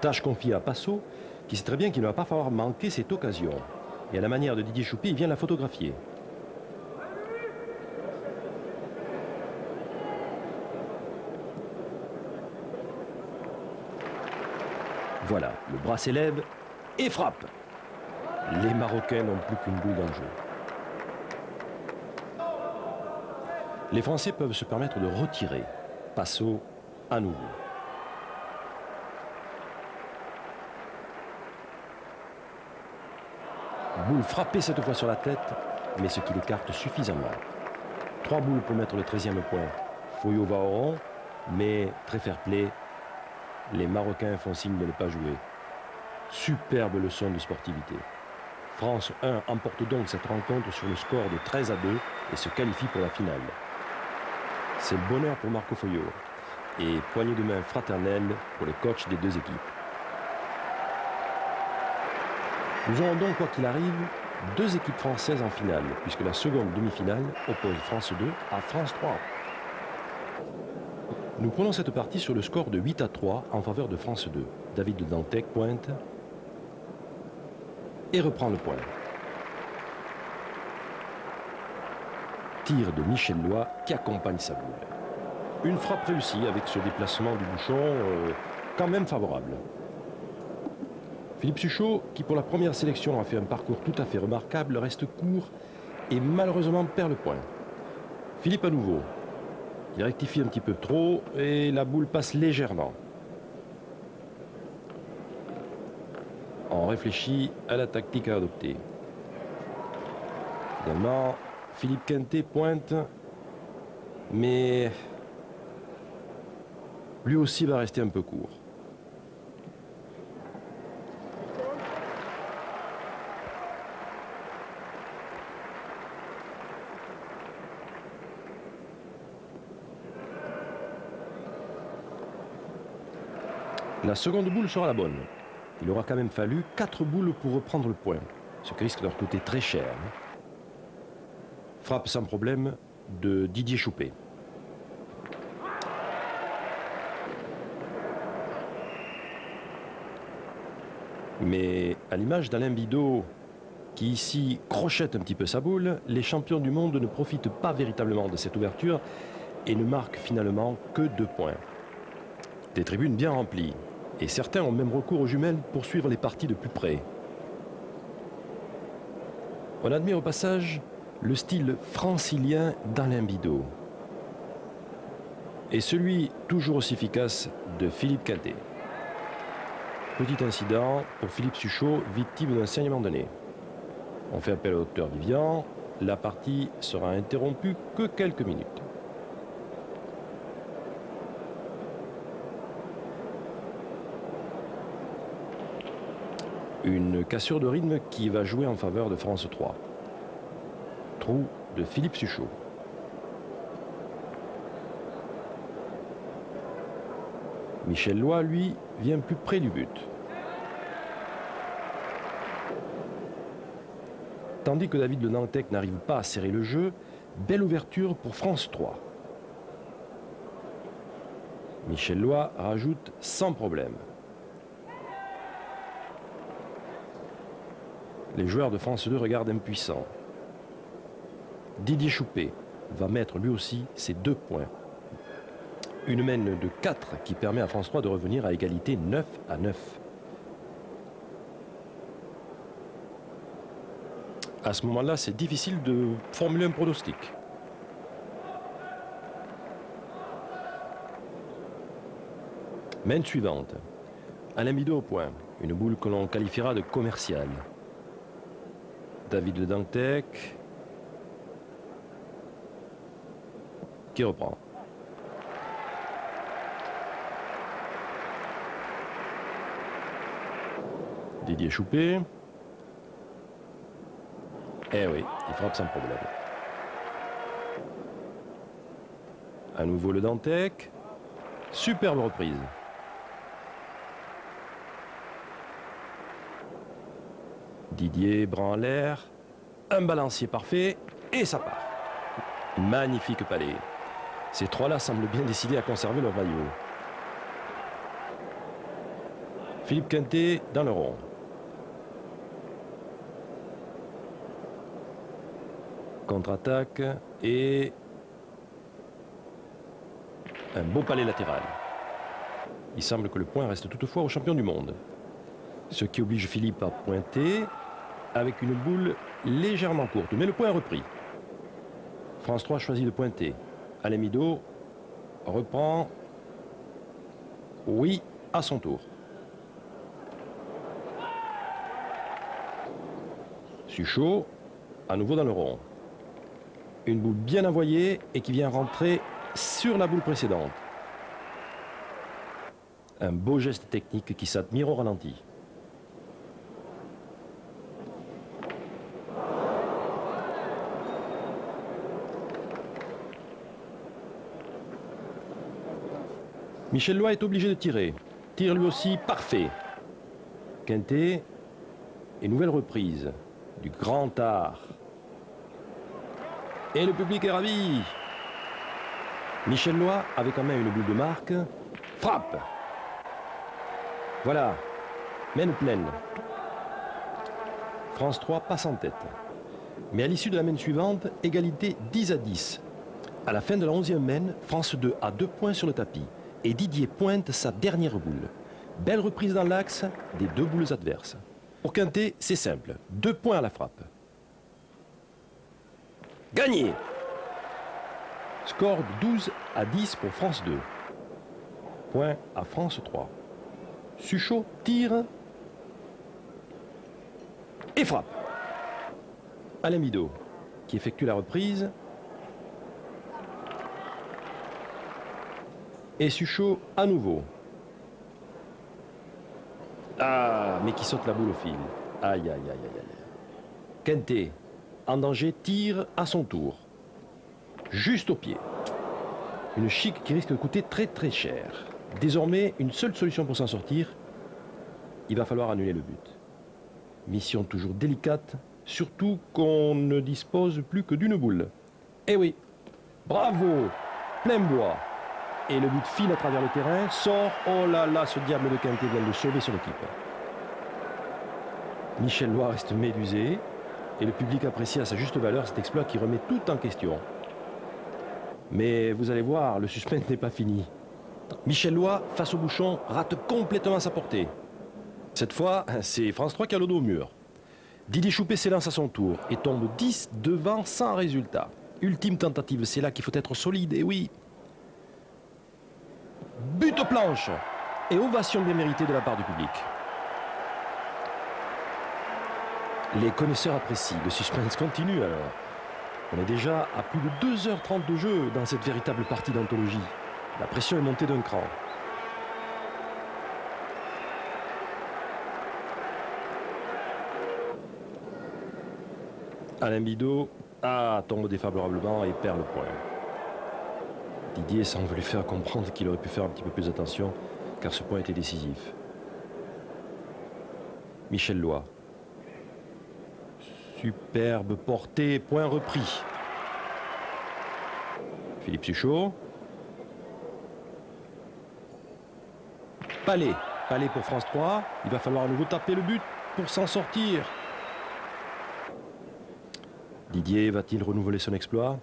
Tâche confiée à Passo, qui sait très bien qu'il ne va pas falloir manquer cette occasion. Et à la manière de Didier Choupi, il vient la photographier. Voilà, le bras s'élève et frappe. Les Marocains n'ont plus qu'une boule dans le jeu. Les Français peuvent se permettre de retirer. Passo à nouveau. Boule frappée cette fois sur la tête, mais ce qui l'écarte suffisamment. 3 boules pour mettre le 13e point. Foyot va au rond, mais très fair-play. Les Marocains font signe de ne pas jouer. Superbe leçon de sportivité. France 1 emporte donc cette rencontre sur le score de 13-2 et se qualifie pour la finale. C'est le bonheur pour Marco Foyot et poignée de main fraternelle pour les coachs des deux équipes. Nous aurons donc, quoi qu'il arrive, 2 équipes françaises en finale, puisque la seconde demi-finale oppose France 2 à France 3. Nous prenons cette partie sur le score de 8-3 en faveur de France 2. David de Dantec pointe et reprend le point. Tir de Michel Loy qui accompagne sa boule. Une frappe réussie avec ce déplacement du bouchon quand même favorable. Philippe Suchot, qui pour la première sélection a fait un parcours tout à fait remarquable, reste court et malheureusement perd le point. Philippe à nouveau. Il rectifie un petit peu trop et la boule passe légèrement. On réfléchit à la tactique à adopter. Finalement, Philippe Quintet pointe, mais lui aussi va rester un peu court. La seconde boule sera la bonne. Il aura quand même fallu 4 boules pour reprendre le point. ce qui risque de leur coûter très cher. Frappe sans problème de Didier Choupé. Mais à l'image d'Alain Bidot, qui ici crochette un petit peu sa boule, les champions du monde ne profitent pas véritablement de cette ouverture et ne marquent finalement que 2 points. Des tribunes bien remplies, et certains ont même recours aux jumelles pour suivre les parties de plus près. On admire au passage le style francilien d'Alain Bidot et celui toujours aussi efficace de Philippe Quintet. Petit incident pour Philippe Suchot, victime d'un saignement de nez. On fait appel au docteur Vivian. La partie sera interrompue que quelques minutes. Une cassure de rythme qui va jouer en faveur de France 3. Trou de Philippe Suchot. Michel Loy, lui, vient plus près du but. Tandis que David Le Nantec n'arrive pas à serrer le jeu, belle ouverture pour France 3. Michel Loy rajoute sans problème. Les joueurs de France 2 regardent impuissants. Didier Choupé va mettre lui aussi ses 2 points. Une mène de 4 qui permet à France 3 de revenir à égalité 9-9. À ce moment-là, c'est difficile de formuler un pronostic. Mène suivante. Alain Bidot au point. Une boule que l'on qualifiera de commerciale. David Le Nantec qui reprend. Didier Choupé. Eh oui, il frappe sans problème. À nouveau Le Nantec. Superbe reprise. Didier, bras en l'air. Un balancier parfait. Et ça part. Magnifique palais. Ces trois-là semblent bien décidés à conserver leur maillot. Philippe Quintet dans le rond. Contre-attaque et un beau palais latéral. Il semble que le point reste toutefois au champion du monde. Ce qui oblige Philippe à pointer avec une boule légèrement courte. Mais le point est repris. France 3 choisit de pointer. Alain Bidot reprend. Oui, à son tour. Suchot, à nouveau dans le rond. Une boule bien envoyée et qui vient rentrer sur la boule précédente. Un beau geste technique qui s'admire au ralenti. Michel Loy est obligé de tirer. Tire lui aussi parfait. Quintet et nouvelle reprise du grand art. Et le public est ravi. Michel Loy, avec en main une boule de marque, frappe. Voilà, mène pleine. France 3 passe en tête. Mais à l'issue de la mène suivante, égalité 10-10. À la fin de la 11e mène, France 2 a 2 points sur le tapis. Et Didier pointe sa dernière boule. Belle reprise dans l'axe des 2 boules adverses. Pour Quintet, c'est simple. 2 points à la frappe. Gagné. Score de 12-10 pour France 2. Point à France 3. Suchot tire et frappe. Alain Bidot qui effectue la reprise. Et Suchot à nouveau. Ah, mais qui saute la boule au fil. Aïe, aïe, aïe, aïe, aïe. Quintet, en danger, tire à son tour. Juste au pied. Une chic qui risque de coûter très très cher. Désormais, une seule solution pour s'en sortir. Il va falloir annuler le but. Mission toujours délicate, surtout qu'on ne dispose plus que d'une boule. Eh oui, bravo, plein bois. Et le but file à travers le terrain, sort, oh là là, ce diable de Quintet vient de sauver son équipe. Michel Lois reste médusé, et le public apprécie à sa juste valeur cet exploit qui remet tout en question. Mais vous allez voir, le suspense n'est pas fini. Michel Lois, face au bouchon, rate complètement sa portée. Cette fois, c'est France 3 qui a le dos au mur. Didier Choupé s'élance à son tour et tombe 10 devant sans résultat. Ultime tentative, c'est là qu'il faut être solide, et oui. But aux planches et ovation bien méritée de la part du public. Les connaisseurs apprécient, le suspense continue alors. On est déjà à plus de 2h30 de jeu dans cette véritable partie d'anthologie. La pression est montée d'un cran. Alain Bidot tombe défavorablement et perd le point. Didier semble lui faire comprendre qu'il aurait pu faire un petit peu plus attention car ce point était décisif. Michel Lois. Superbe portée, point repris. Philippe Suchot. Palais pour France 3. Il va falloir à nouveau taper le but pour s'en sortir. Didier va-t-il renouveler son exploit?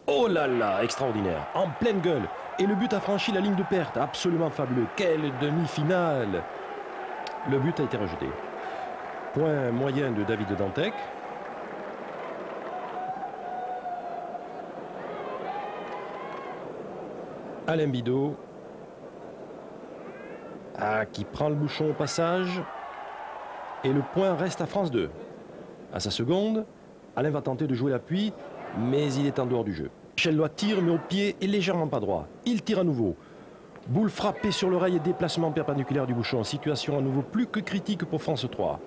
Oh là là, extraordinaire, en pleine gueule. Et le but a franchi la ligne de perte, absolument fabuleux. Quelle demi-finale! Le but a été rejeté. Point moyen de David Dantec. Alain Bidot. Qui prend le bouchon au passage. Et le point reste à France 2. À sa seconde, Alain va tenter de jouer l'appui, mais il est en dehors du jeu. Michel Lois tire, mais au pied est légèrement pas droit. Il tire à nouveau. Boule frappée sur l'oreille et déplacement perpendiculaire du bouchon. Situation à nouveau plus que critique pour France 3.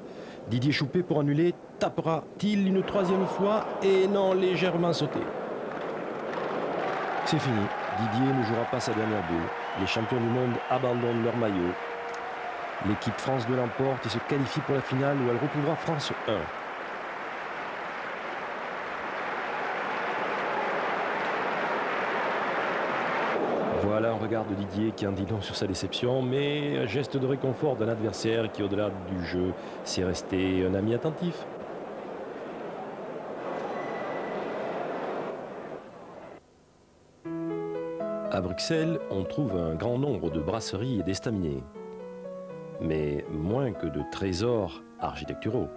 Didier Choupé pour annuler. Tapera-t-il une troisième fois? Et non, légèrement sauté. C'est fini. Didier ne jouera pas sa dernière boule. Les champions du monde abandonnent leur maillot. L'équipe France 2 l'emporte et se qualifie pour la finale où elle retrouvera France 1. Voilà un regard de Didier qui en dit long sur sa déception, mais un geste de réconfort d'un adversaire qui, au-delà du jeu, s'est resté un ami attentif. À Bruxelles, on trouve un grand nombre de brasseries et d'estaminets, mais moins que de trésors architecturaux.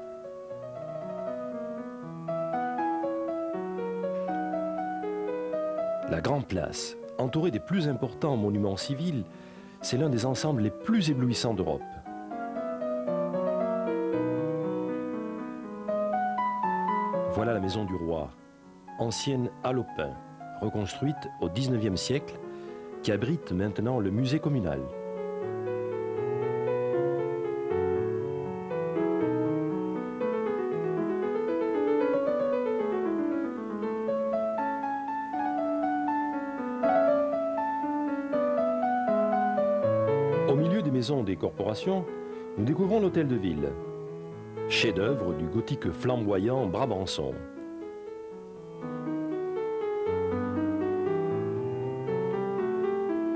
La Grande Place, entourée des plus importants monuments civils, c'est l'un des ensembles les plus éblouissants d'Europe. Voilà la maison du roi, ancienne halle aux pins, reconstruite au XIXe siècle, qui abrite maintenant le musée communal. Au milieu des maisons des corporations, nous découvrons l'hôtel de ville, chef-d'œuvre du gothique flamboyant Brabançon.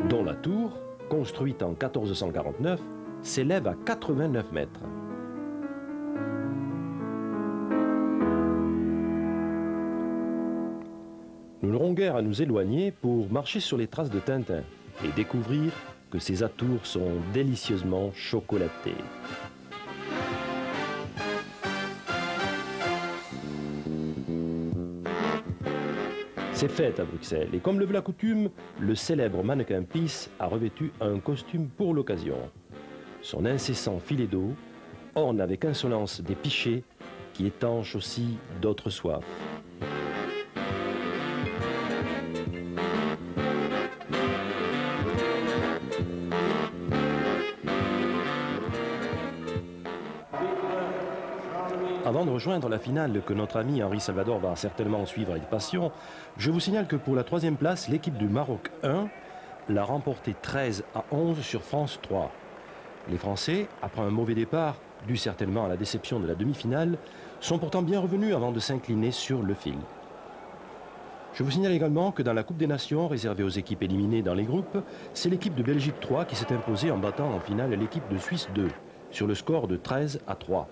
Dont la tour, construite en 1449, s'élève à 89 mètres. Nous n'aurons guère à nous éloigner pour marcher sur les traces de Tintin et découvrir que ces atours sont délicieusement chocolatés. C'est fête à Bruxelles et comme le veut la coutume, le célèbre mannequin Peace a revêtu un costume pour l'occasion. Son incessant filet d'eau orne avec insolence des pichets qui étanchent aussi d'autres soifs. Avant de rejoindre la finale que notre ami Henri Salvador va certainement suivre avec passion, je vous signale que pour la 3e place, l'équipe du Maroc 1 l'a remporté 13-11 sur France 3. Les Français, après un mauvais départ, dû certainement à la déception de la demi-finale, sont pourtant bien revenus avant de s'incliner sur le fil. Je vous signale également que dans la Coupe des Nations, réservée aux équipes éliminées dans les groupes, c'est l'équipe de Belgique 3 qui s'est imposée en battant en finale l'équipe de Suisse 2, sur le score de 13-3.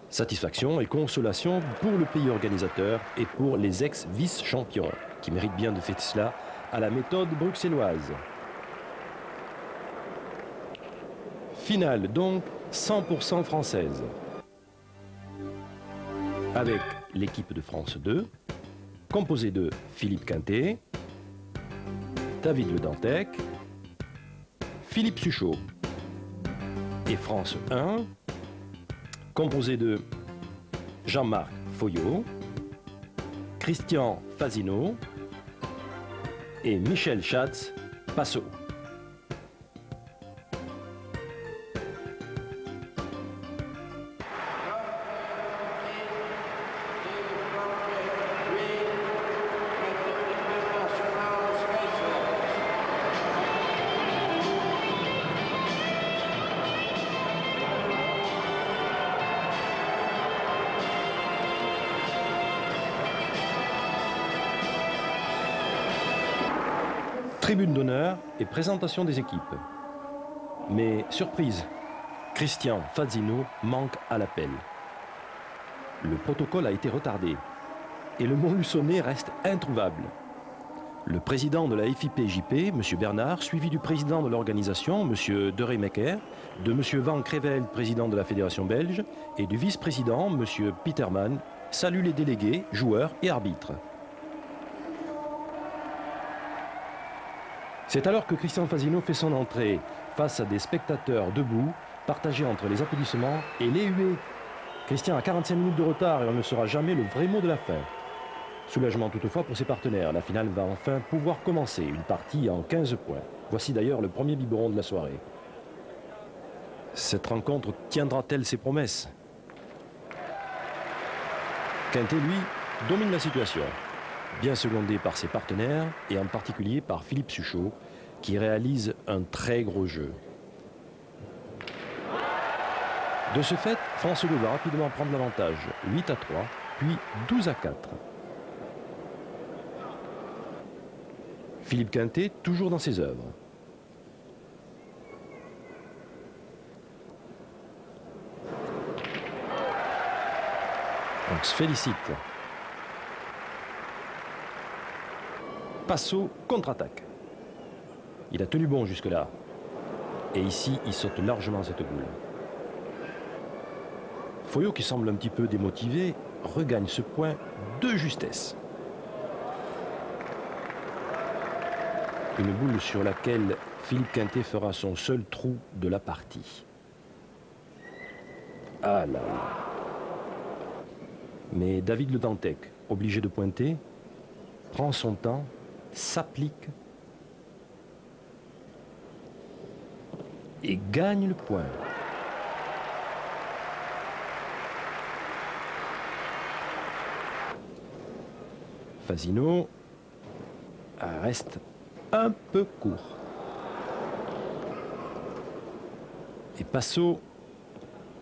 Satisfaction et consolation pour le pays organisateur et pour les ex-vice-champions, qui méritent bien de fêter cela à la méthode bruxelloise. Finale donc 100% française, avec l'équipe de France 2, composée de Philippe Quintet, David Le Dantec, Philippe Suchot, et France 1, composée de Jean-Marc Foyot, Christian Fazino et Michel Schatz-Passot. Tribune d'honneur et présentation des équipes. Mais surprise, Christian Fazino manque à l'appel. Le protocole a été retardé et le Montluçonnais reste introuvable. Le président de la FIP-JP, M. Bernard, suivi du président de l'organisation, M. De Remecker, de M. Van Creveld, président de la Fédération belge, et du vice-président, M. Peterman, salue les délégués, joueurs et arbitres. C'est alors que Christian Fazino fait son entrée, face à des spectateurs debout, partagés entre les applaudissements et les huées. Christian a 45 minutes de retard et on ne saura jamais le vrai mot de la fin. Soulagement toutefois pour ses partenaires. La finale va enfin pouvoir commencer. Une partie en 15 points. Voici d'ailleurs le premier biberon de la soirée. Cette rencontre tiendra-t-elle ses promesses? Quintet, lui, domine la situation. Bien secondé par ses partenaires et en particulier par Philippe Suchot qui réalise un très gros jeu. De ce fait, France 2 va rapidement prendre l'avantage, 8-3, puis 12-4. Philippe Quintet toujours dans ses œuvres. On se félicite. Passot contre-attaque. Il a tenu bon jusque-là. Et ici, il saute largement cette boule. Foyot, qui semble un petit peu démotivé, regagne ce point de justesse. Une boule sur laquelle Philippe Quintet fera son seul trou de la partie. Ah là là. Mais David Le Dantec, obligé de pointer, prend son temps, s'applique et gagne le point. Fazino reste un peu court. Et Passot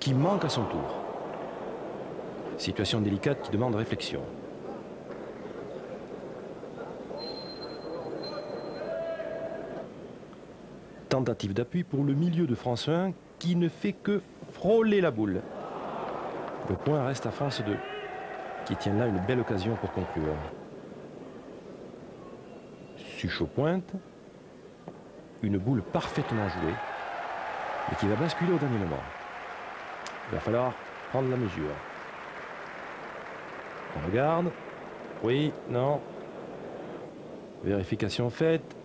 qui manque à son tour. Situation délicate qui demande réflexion. Tentative d'appui pour le milieu de France 1 qui ne fait que frôler la boule. Le point reste à France 2 qui tient là une belle occasion pour conclure. Suchot pointe. Une boule parfaitement jouée mais qui va basculer au dernier moment. Il va falloir prendre la mesure. On regarde. Oui, non. Vérification faite.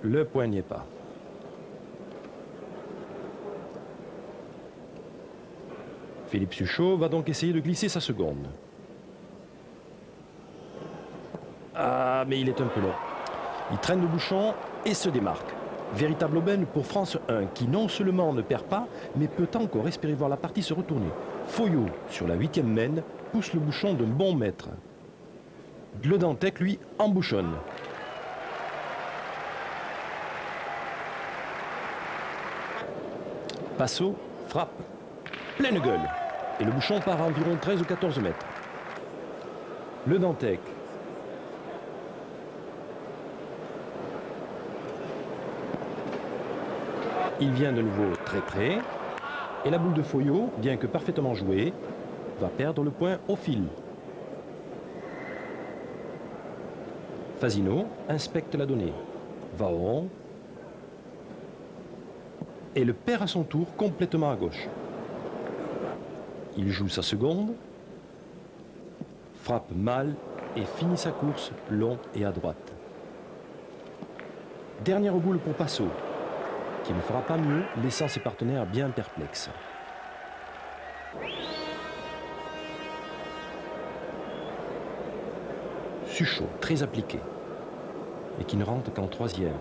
Le point n'y est pas. Philippe Suchot va donc essayer de glisser sa seconde. Ah, mais il est un peu long. Il traîne le bouchon et se démarque. Véritable aubaine pour France 1 qui non seulement ne perd pas, mais peut encore espérer voir la partie se retourner. Foyot, sur la 8e mène, pousse le bouchon d'un bon mètre. Le Dantec, lui, embouchonne. Passot frappe pleine gueule. Et le bouchon part à environ 13 ou 14 mètres. Le Dantec. Il vient de nouveau très près. Et la boule de Foyot, bien que parfaitement jouée, va perdre le point au fil. Fasino inspecte la donnée. Va au rond. Et le perd à son tour complètement à gauche. Il joue sa seconde, frappe mal et finit sa course long et à droite. Dernière boule pour Passot, qui ne fera pas mieux, laissant ses partenaires bien perplexes. Suchot, très appliqué, et qui ne rentre qu'en troisième.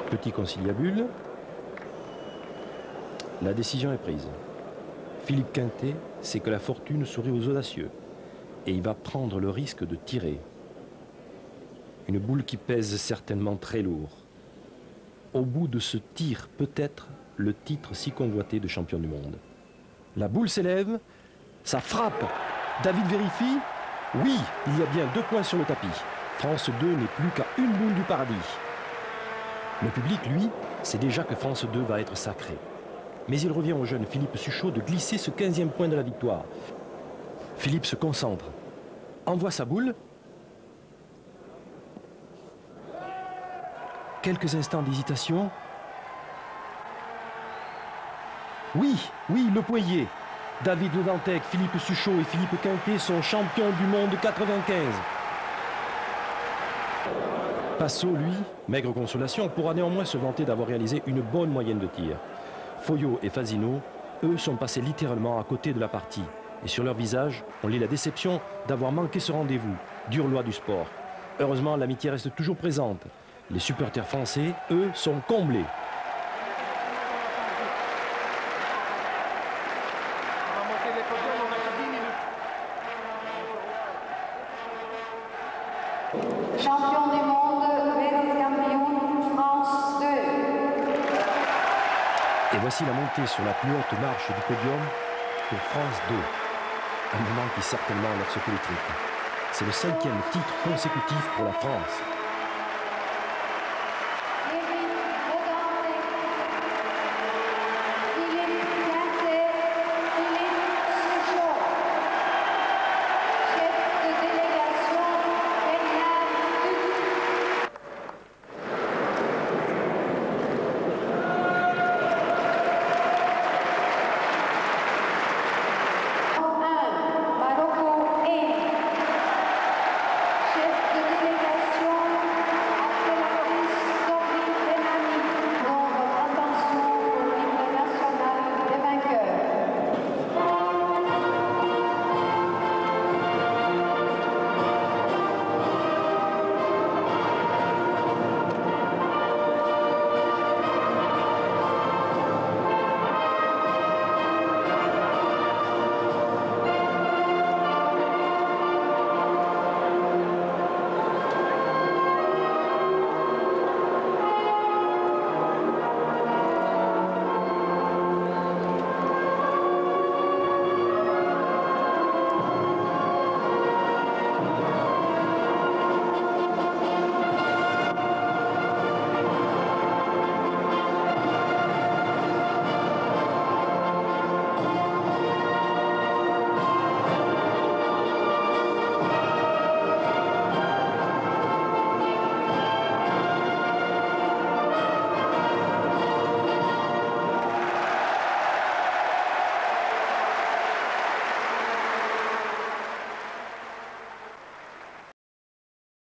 Petit conciliabule. La décision est prise. Philippe Quintet sait que la fortune sourit aux audacieux et il va prendre le risque de tirer. Une boule qui pèse certainement très lourd. Au bout de ce tir, peut-être le titre si convoité de champion du monde. La boule s'élève, ça frappe. David vérifie. Oui, il y a bien 2 points sur le tapis. France 2 n'est plus qu'à une boule du paradis. Le public, lui, sait déjà que France 2 va être sacré. Mais il revient au jeune Philippe Suchot de glisser ce 15e point de la victoire. Philippe se concentre, envoie sa boule. Quelques instants d'hésitation. Oui, le poyer. David Le Dantec, Philippe Suchot et Philippe Quintet sont champions du monde 95. Passot, lui, maigre consolation, pourra néanmoins se vanter d'avoir réalisé une bonne moyenne de tir. Foyot et Fasino, eux, sont passés littéralement à côté de la partie. Et sur leur visage, on lit la déception d'avoir manqué ce rendez-vous, dure loi du sport. Heureusement, l'amitié reste toujours présente. Les supporters français, eux, sont comblés. Champion du monde, Weltkampion, France 2. Et voici la montée sur la plus haute marche du podium pour France 2. Un moment qui certainement leur secoue les tripes. C'est le 5e titre consécutif pour la France.